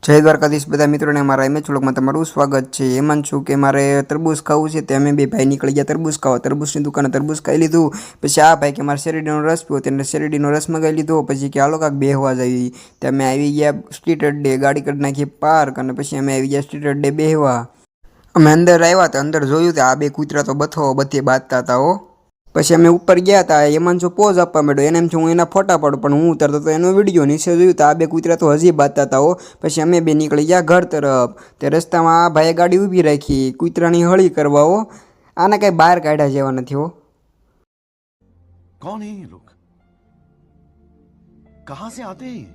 જય દ્વારકાધીશ બધા મિત્રોને મારા એમએચ વ્લોગમાં તમારું સ્વાગત છે। એમાં છું કે મારે તરબૂચ ખાવું છે તે અમે બે ભાઈ નીકળી ગયા તરબૂચ ખાવા। તરબૂચની દુકાને તરબૂચ ખાઈ લીધું। પછી આ ભાઈ કે મારે શેરડીનો રસ પીવો, તેને શેરડીનો રસ મંગાવી લીધો। પછી કે હાલો કાંક બેહવા જઈએ, તે અમે આવી ગયા સ્ટ્રીટ અડ્ડે, ગાડી કરી નાખી પાર્ક, અને પછી અમે આવી ગયા સ્ટ્રીટ અડ્ડે બેહવા। અમે અંદર આવ્યા તો અંદર જોયું તો આ બે કૂતરા તો બધે બાંધતા હતા હો। પછી અમે ઉપર ગયા હતા, હેમાંશુ પોઝ આપવા માંડ્યો, એને એમ છે હું એના ફોટા પાડું, પણ હું ઉતરતો તો એનો વિડીયો નીચે જોયું તો આ બે કૂતરા તો હજી બાંધતા હતા હો। પછી અમે બે નીકળી ગયા ઘર તરફ। તે રસ્તામાં આ ભાઈએ ગાડી ઊભી રાખી કૂતરાની હળી કરવા હો। આને કંઈ બહાર કાઢ્યા જેવા નથી હો। कौन है ये लोग? कहां से आते हैं?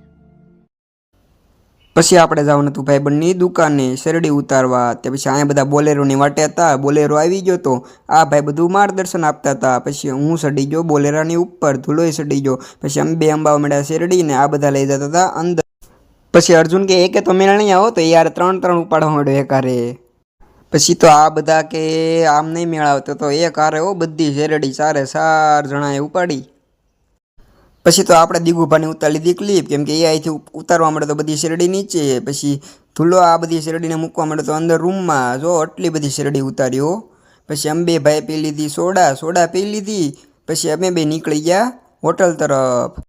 પછી આપણે જવાનું હતું ભાઈબંધની દુકાને શેરડી ઉતારવા। તે પછી અહીંયા બધા બોલેરોની વાટે હતા, બોલેરો આવી ગયો તો આ ભાઈ બધું માર્ગદર્શન આપતા હતા। પછી હું ચડી ગયો બોલેરાની ઉપર, ધૂલોય ચડી ગયો। પછી અમે બે અંબાવા મળ્યા શેરડીને આ બધા લઈ જતા હતા અંદર। પછી અર્જુન કે એકે તો મેળ નહીં આવો, તો યાર ત્રણ ઉપાડવા માંડ્યો એકારે। પછી તો આ બધા કે આમ નહીં મેળ આવતો, તો એક હારે હો બધી શેરડી ચાર જણાએ ઉપાડી। પછી તો આપણે દીગુભાની ઉતારી લીધી ક્લિપ, કેમ કે એ અહીંથી ઉતારવા મળે તો બધી શેરડી નીચે। પછી ધૂલો આ બધી શેરડીને મૂકવા મળે તો અંદર રૂમમાં જો આટલી બધી શેરડી ઉતારી હો। પછી અમે બે ભાઈ પી લીધી સોડા પી લીધી। પછી અમે બે નીકળી ગયા હોટલ તરફ।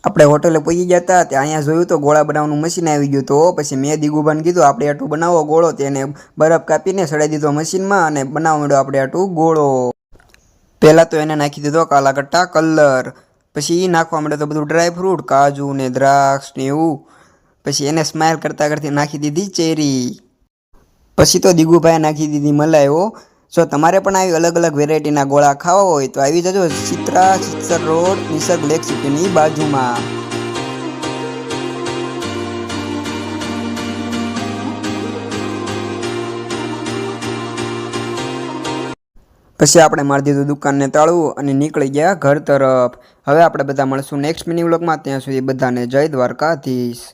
આપણે હોટલે પહોંચી ગયા હતા, ત્યાં અહીંયા જોયું તો ગોળા બનાવવાનું મશીન આવી ગયું તો પછી મેં દીગુભાને કીધું આપણે આટલું બનાવો ગોળો, તેને બરફ કાપીને ચડાવી દીધો મશીનમાં અને બનાવવા માંડ્યો આપણે આટલું ગોળો। પહેલાં તો એને નાખી દીધો કાલા કટ્ટા કલર, પછી એ નાખવા માંડ્યો તો બધું ડ્રાય ફ્રૂટ, કાજુ ને દ્રાક્ષ ને એવું। પછી એને સ્માઇલ કરતાં નાખી દીધી ચેરી। પછી તો દીગુભાઈએ નાખી દીધી મલાઈ હો। જો તમારે પણ આવી અલગ અલગ વેરાયટીના ગોળા ખાવા હોય તો આવી જજો ચિત્તર રોડ નિસર્ગ લેક સિટીની બાજુમાં। પછી આપણે મારી દીધું દુકાનને તાળું અને નીકળી ગયા ઘર તરફ। હવે આપણે બધા મળશું નેક્સ્ટ મિની વ્લોગમાં, ત્યાં સુધી બધાને જય દ્વારકાધીશ।